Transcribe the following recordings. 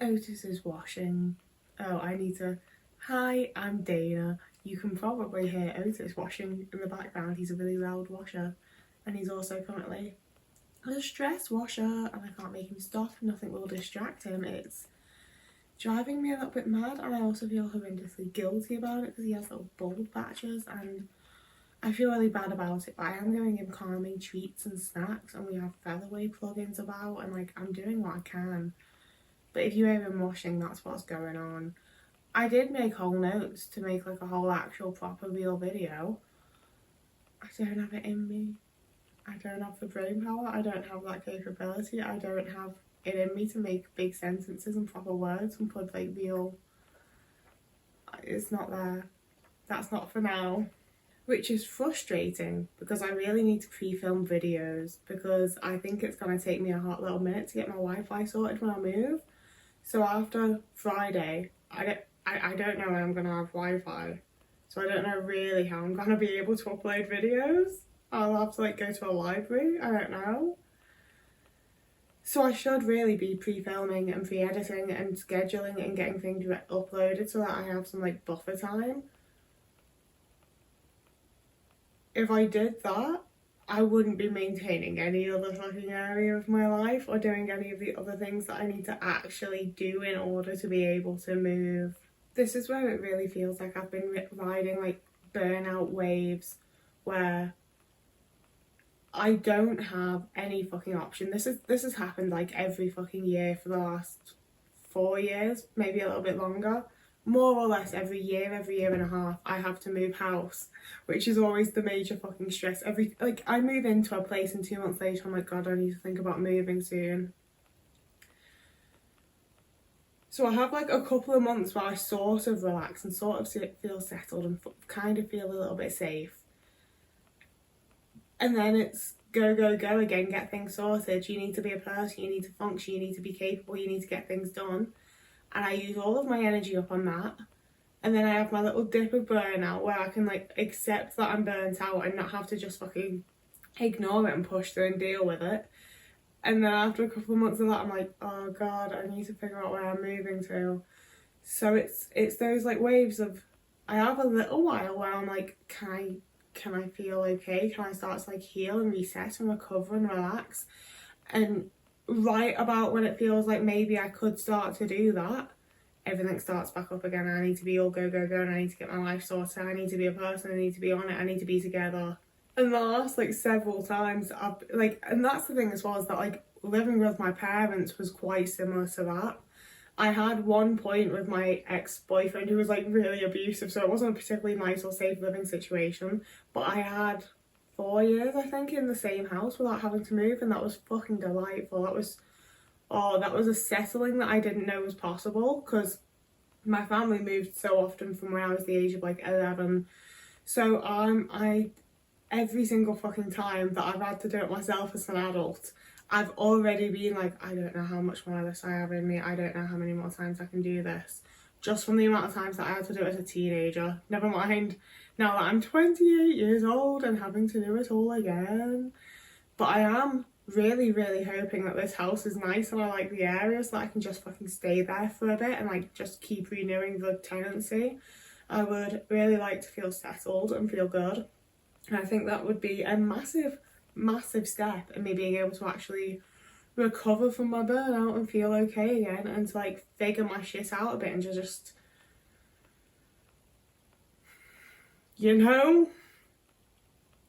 Otis is washing. Oh, I need to... Hi, I'm Dana. You can probably hear Otis washing in the background. He's a really loud washer. And he's also currently a stress washer, and I can't make him stop. Nothing will distract him. It's driving me a little bit mad, and I also feel horrendously guilty about it because he has little bulb patches, and I feel really bad about it, but I am giving him calming treats and snacks, and we have featherweight plugins about, and like I'm doing what I can. But if you hear him washing, that's what's going on. I did make whole notes to make like a whole actual proper real video. I don't have it in me. I don't have the brain power. I don't have that capability. I don't have it in me to make big sentences and proper words and put like real... It's not there. That's not for now. Which is frustrating because I really need to pre-film videos because I think it's going to take me a hot little minute to get my Wi-Fi sorted when I move. So after Friday, I don't know when I'm going to have Wi-Fi. So I don't know really how I'm going to be able to upload videos. I'll have to like go to a library, I don't know. So I should really be pre-filming and pre-editing and scheduling and getting things uploaded so that I have some like buffer time. If I did that, I wouldn't be maintaining any other fucking area of my life or doing any of the other things that I need to actually do in order to be able to move. This is where it really feels like I've been riding like burnout waves where I don't have any fucking option. This has happened like every fucking year for the last 4 years, maybe a little bit longer. More or less every year and a half, I have to move house, which is always the major fucking stress. I move into a place and 2 months later, I'm like, God, I need to think about moving soon. So I have like a couple of months where I sort of relax and sort of feel settled and kind of feel a little bit safe. And then it's go, go, go again, get things sorted. You need to be a person, you need to function, you need to be capable, you need to get things done. And I use all of my energy up on that. And then I have my little dip of burnout where I can like accept that I'm burnt out and not have to just fucking ignore it and push through and deal with it. And then after a couple of months of that, I'm like, oh God, I need to figure out where I'm moving to. So it's those like waves of, I have a little while where I'm like, can I feel okay? Can I start to like heal and reset and recover and relax? And right about when it feels like maybe I could start to do that, everything starts back up again. I need to be all go, go, go, and I need to get my life sorted. I need to be a person, I need to be on it, I need to be together. And the last like several times I've like, and that's the thing as well, is that like living with my parents was quite similar to that. I had one point with my ex-boyfriend who was like really abusive, so it wasn't a particularly nice or safe living situation, but I had 4 years I think in the same house without having to move, and that was fucking delightful. That was a settling that I didn't know was possible because my family moved so often from when I was the age of like 11. So I every single fucking time that I've had to do it myself as an adult, I've already been like, I don't know how much more of this I have in me, I don't know how many more times I can do this. Just from the amount of times that I had to do it as a teenager. Never mind now that I'm 28 years old and having to do it all again. But I am really, really hoping that this house is nice and I like the area so that I can just fucking stay there for a bit and like just keep renewing the tenancy. I would really like to feel settled and feel good. And I think that would be a massive, massive step in me being able to actually recover from my burnout and feel okay again and to like figure my shit out a bit and just, you know,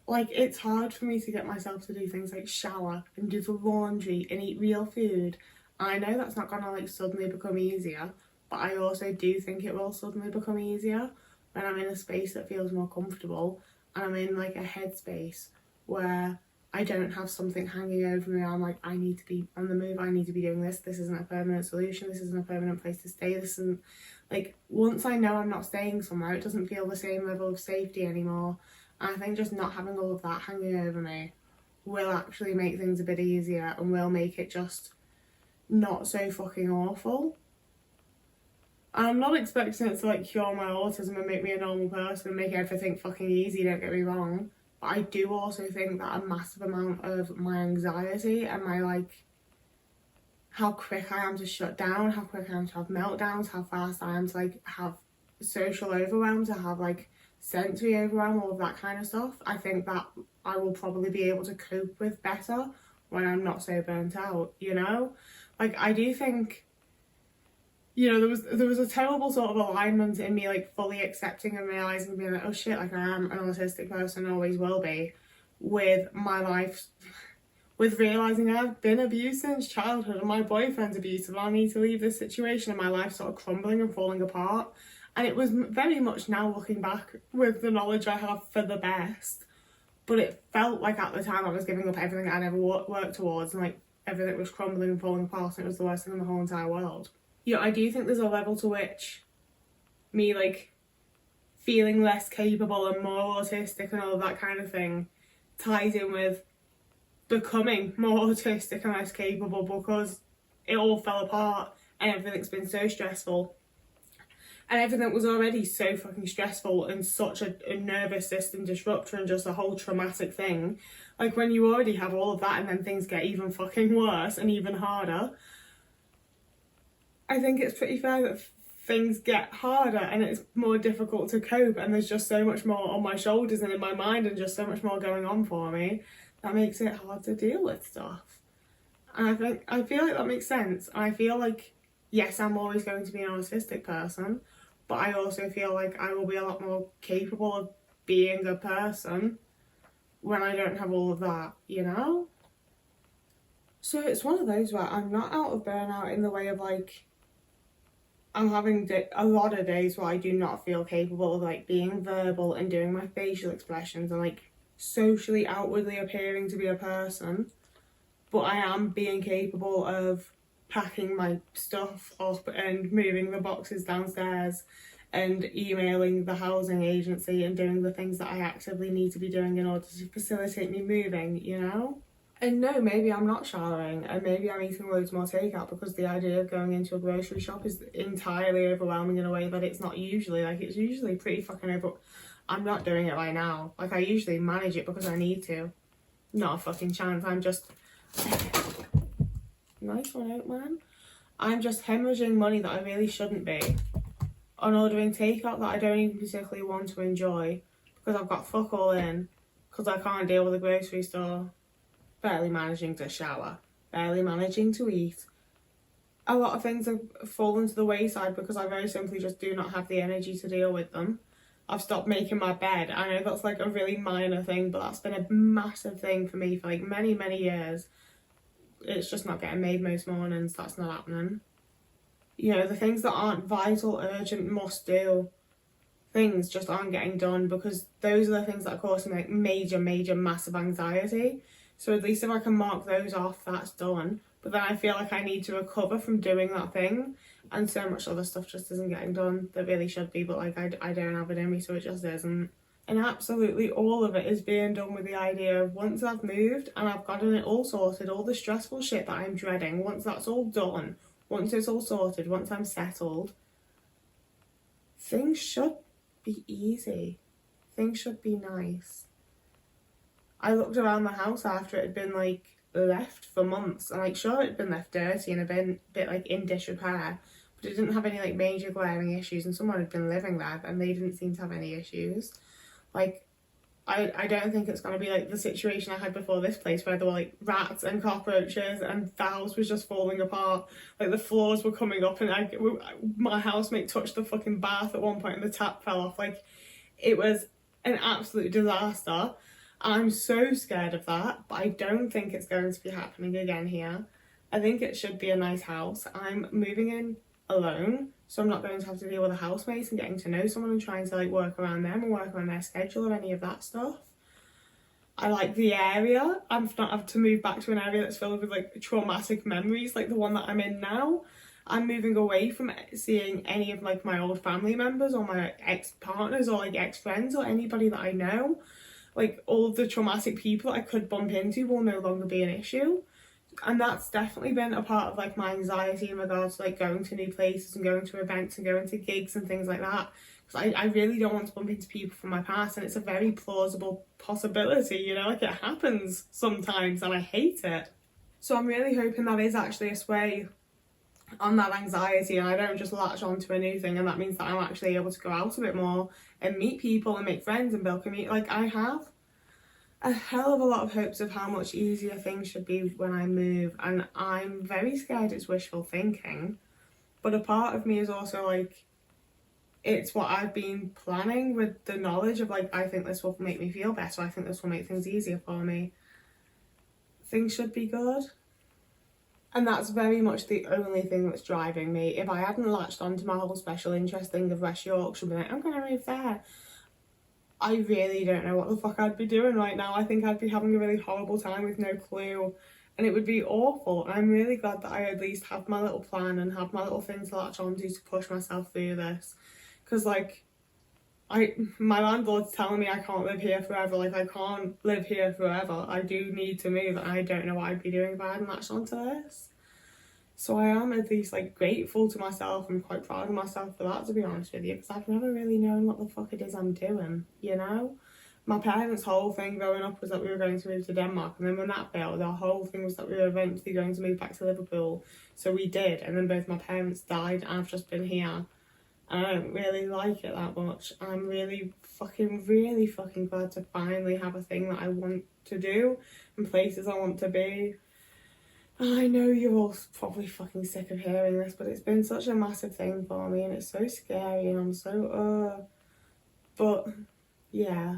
like it's hard for me to get myself to do things like shower and do the laundry and eat real food. I know that's not gonna like suddenly become easier, but I also do think it will suddenly become easier when I'm in a space that feels more comfortable and I'm in like a headspace where I don't have something hanging over me. I'm like, I need to be on the move, I need to be doing this. This isn't a permanent solution, this isn't a permanent place to stay. This isn't, like, once I know I'm not staying somewhere, it doesn't feel the same level of safety anymore. And I think just not having all of that hanging over me will actually make things a bit easier and will make it just not so fucking awful. I'm not expecting it to like cure my autism and make me a normal person and make everything fucking easy, don't get me wrong. But I do also think that a massive amount of my anxiety and my like how quick I am to shut down, how quick I am to have meltdowns, how fast I am to like have social overwhelm, to have like sensory overwhelm, all of that kind of stuff. I think that I will probably be able to cope with better when I'm not so burnt out, you know? Like, I do think, you know, there was a terrible sort of alignment in me like fully accepting and realising, being like, oh shit, like I am an autistic person, always will be, with my life, with realising I've been abused since childhood and my boyfriend's abusive, I need to leave this situation and my life sort of crumbling and falling apart. And it was very much, now looking back with the knowledge I have, for the best. But it felt like at the time I was giving up everything I'd ever worked towards, and like everything was crumbling and falling apart, and it was the worst thing in the whole entire world. You know, I do think there's a level to which me like feeling less capable and more autistic and all of that kind of thing ties in with becoming more autistic and less capable, because it all fell apart and everything's been so stressful. And everything was already so fucking stressful and such a nervous system disruptor and just a whole traumatic thing. Like, when you already have all of that and then things get even fucking worse and even harder, I think it's pretty fair that things get harder and it's more difficult to cope, and there's just so much more on my shoulders and in my mind and just so much more going on for me that makes it hard to deal with stuff. And I feel like that makes sense. And I feel like, yes, I'm always going to be an autistic person, but I also feel like I will be a lot more capable of being a person when I don't have all of that, you know? So it's one of those where I'm not out of burnout in the way of like, I'm having a lot of days where I do not feel capable of like being verbal and doing my facial expressions and like socially outwardly appearing to be a person, but I am being capable of packing my stuff up and moving the boxes downstairs and emailing the housing agency and doing the things that I actively need to be doing in order to facilitate me moving, you know? And no, maybe I'm not showering and maybe I'm eating loads more takeout, because the idea of going into a grocery shop is entirely overwhelming in a way that it's not usually. Like, it's usually pretty fucking I'm not doing it right now. Like, I usually manage it because I need to. Not a fucking chance. I'm just... Nice one out, man. I'm just hemorrhaging money that I really shouldn't be on ordering takeout that I don't even particularly want to enjoy, because I've got fuck all in, because I can't deal with a grocery store. Barely managing to shower, barely managing to eat. A lot of things have fallen to the wayside because I very simply just do not have the energy to deal with them. I've stopped making my bed. I know that's like a really minor thing, but that's been a massive thing for me for like many, many years. It's just not getting made most mornings. That's not happening. You know, the things that aren't vital, urgent, must do things just aren't getting done, because those are the things that are causing like major, massive anxiety. So at least if I can mark those off, that's done. But then I feel like I need to recover from doing that thing, and so much other stuff just isn't getting done that really should be, but like I don't have it in me, so it just isn't. And absolutely all of it is being done with the idea of, once I've moved and I've gotten it all sorted, all the stressful shit that I'm dreading, once that's all done, once it's all sorted, once I'm settled, things should be easy. Things should be nice. I looked around the house after it had been like left for months, and like sure, it had been left dirty and a bit like in disrepair, but it didn't have any like major glaring issues, and someone had been living there and they didn't seem to have any issues. Like, I don't think it's going to be like the situation I had before this place, where there were like rats and cockroaches and the house was just falling apart. Like, the floors were coming up and my housemate touched the fucking bath at one point and the tap fell off. Like, it was an absolute disaster. I'm so scared of that, but I don't think it's going to be happening again here. I think it should be a nice house. I'm moving in alone, so I'm not going to have to deal with a housemate and getting to know someone and trying to like work around them and work around their schedule or any of that stuff. I like the area. I'm not having to move back to an area that's filled with like traumatic memories like the one that I'm in now. I'm moving away from seeing any of like my old family members or my ex-partners or like ex-friends or anybody that I know. Like, all of the traumatic people I could bump into will no longer be an issue. And that's definitely been a part of like my anxiety in regards to like going to new places and going to events and going to gigs and things like that. Because I really don't want to bump into people from my past, and it's a very plausible possibility, you know, like it happens sometimes and I hate it. So I'm really hoping that is actually a sway on that anxiety, and I don't just latch on to a new thing, and that means that I'm actually able to go out a bit more and meet people and make friends and build community. Like, I have a hell of a lot of hopes of how much easier things should be when I move, and I'm very scared it's wishful thinking, but a part of me is also like, it's what I've been planning with the knowledge of like, I think this will make me feel better, I think this will make things easier for me, things should be good. And that's very much the only thing that's driving me. If I hadn't latched onto my whole special interest thing of West Yorkshire, being like, I'm going to move there, I really don't know what the fuck I'd be doing right now. I think I'd be having a really horrible time with no clue, and it would be awful. I'm really glad that I at least have my little plan and have my little thing to latch onto to push myself through this. Because, like, my landlord's telling me I can't live here forever. Like, I can't live here forever. I do need to move, and I don't know what I'd be doing if I hadn't latched onto this. So I am at least like grateful to myself and quite proud of myself for that, to be honest with you, because I've never really known what the fuck it is I'm doing, you know? My parents' whole thing growing up was that we were going to move to Denmark, and then when that failed, our whole thing was that we were eventually going to move back to Liverpool. So we did, and then both my parents died, and I've just been here. And I don't really like it that much. I'm really fucking glad to finally have a thing that I want to do and places I want to be. I know you're all probably fucking sick of hearing this, but it's been such a massive thing for me, and it's so scary, and I'm so, but, yeah.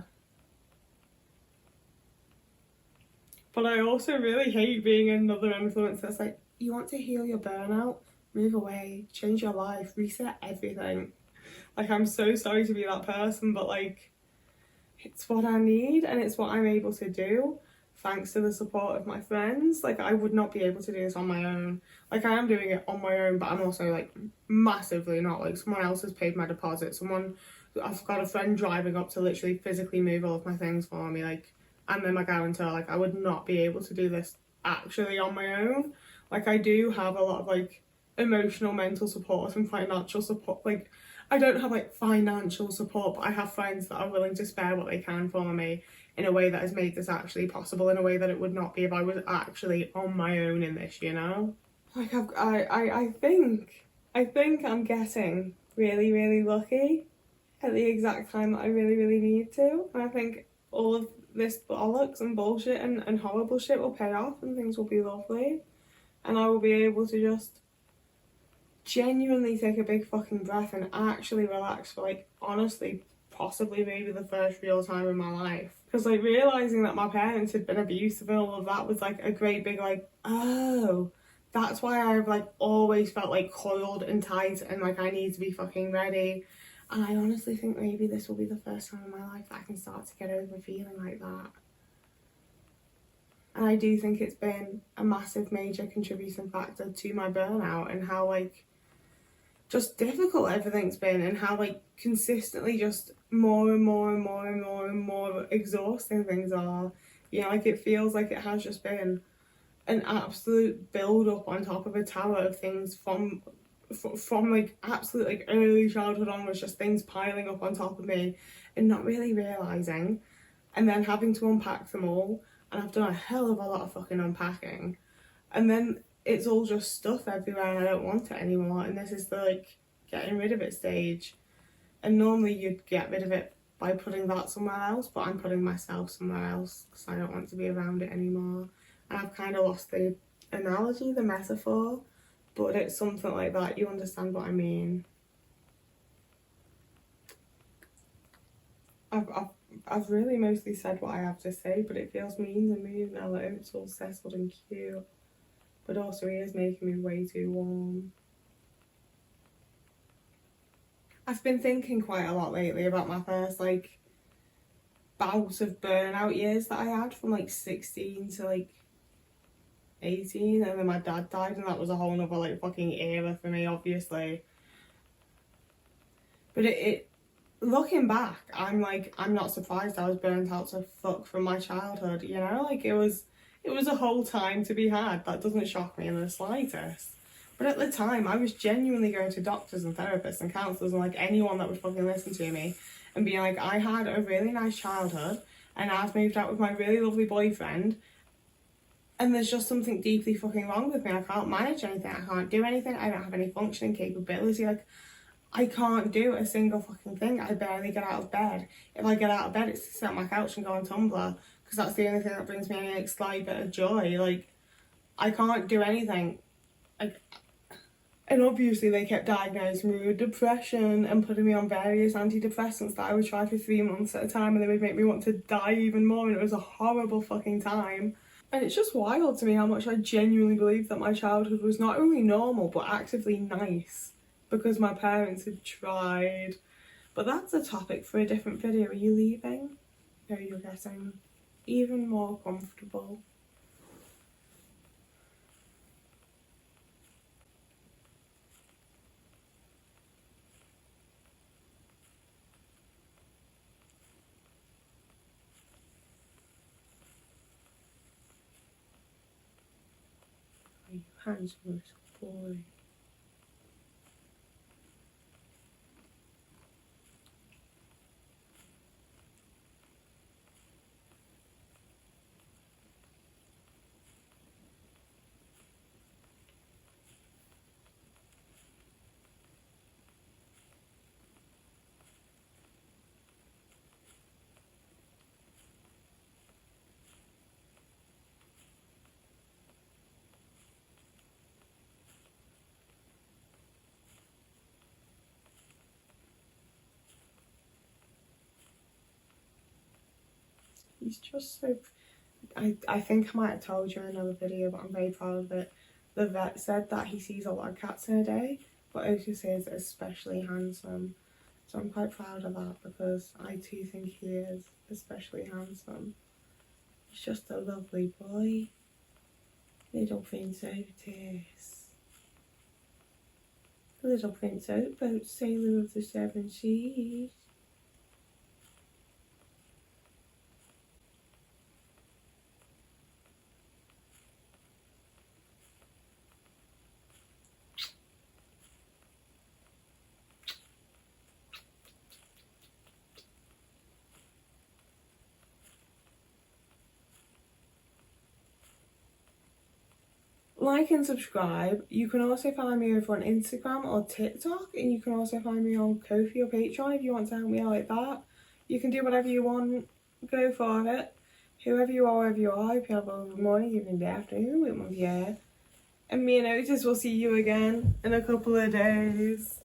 But I also really hate being another influence that's like, you want to heal your burnout? Move away, change your life, reset everything. Like, I'm so sorry to be that person, but, like, it's what I need, and it's what I'm able to do. Thanks to the support of my friends. Like, I would not be able to do this on my own. Like, I am doing it on my own, but I'm also like massively not. Like, someone else has paid my deposit, I've got a friend driving up to literally physically move all of my things for me, like, and then my guarantor. Like, I would not be able to do this actually on my own. Like, I do have a lot of like emotional, mental support and financial support. Like, I don't have like financial support, but I have friends that are willing to spare what they can for me in a way that has made this actually possible, in a way that it would not be if I was actually on my own in this, you know? Like, I think I'm getting really lucky at the exact time that I really need to. And I think all of this bollocks and bullshit and horrible shit will pay off, and things will be lovely. And I will be able to just genuinely take a big fucking breath and actually relax for, like, honestly, possibly maybe the first real time in my life. Because, like, realising that my parents had been abusive and all of that was, like, a great big, like, oh, that's why I've, like, always felt, like, coiled and tight and, like, I need to be fucking ready. And I honestly think maybe this will be the first time in my life that I can start to get over feeling like that. And I do think it's been a massive, major contributing factor to my burnout, and how, like, just difficult everything's been, and how, like, consistently just more and more exhausting things are. You know, like, it feels like it has just been an absolute build up on top of a tower of things from like absolute like early childhood onwards, just things piling up on top of me and not really realising, and then having to unpack them all. And I've done a hell of a lot of fucking unpacking, and then it's all just stuff everywhere and I don't want it anymore, and this is the, like, getting rid of it stage. And normally you'd get rid of it by putting that somewhere else, but I'm putting myself somewhere else because I don't want to be around it anymore. And I've kind of lost the analogy, the metaphor, but it's something like that. You understand what I mean. I've really mostly said what I have to say, but it feels mean to me now that it's all settled and cute. But also he is making me way too warm. I've been thinking quite a lot lately about my first, like, bout of burnout years that I had from, like, 16 to, like, 18, and then my dad died, and that was a whole nother, like, fucking era for me, obviously. But it looking back, I'm not surprised I was burnt out to fuck from my childhood, you know? Like, it was a whole time to be had. That doesn't shock me in the slightest. But at the time, I was genuinely going to doctors and therapists and counsellors and, like, anyone that would fucking listen to me and being like, I had a really nice childhood and I've moved out with my really lovely boyfriend And there's just something deeply fucking wrong with me. I can't manage anything, I can't do anything, I don't have any functioning capability. Like, I can't do a single fucking thing. I barely get out of bed. If I get out of bed, it's to sit on my couch and go on Tumblr, because that's the only thing that brings me any like slight bit of joy. Like, I can't do anything. Like, and obviously they kept diagnosing me with depression and putting me on various antidepressants that I would try for 3 months at a time, and they would make me want to die even more, and it was a horrible fucking time. And it's just wild to me how much I genuinely believe that my childhood was not only normal but actively nice, because my parents had tried. But that's a topic for a different video. Are you leaving? No, you're getting even more comfortable. Are you handsome little boy? He's just so... I think I might have told you in another video, but I'm very proud of it. The vet said that he sees a lot of cats in a day, but Otis is especially handsome. So I'm quite proud of that, because I too think he is especially handsome. He's just a lovely boy. Little Prince Otis. Little Prince Otis, sailor of the 7 seas. Like and subscribe. You can also find me over on Instagram or TikTok, and you can also find me on Ko-fi or Patreon if you want to help me out like that. You can do whatever you want, go for it. Whoever you are, wherever you are, if you have a morning, evening, day, afternoon, with my yeah. And me and Otis will see you again in a couple of days.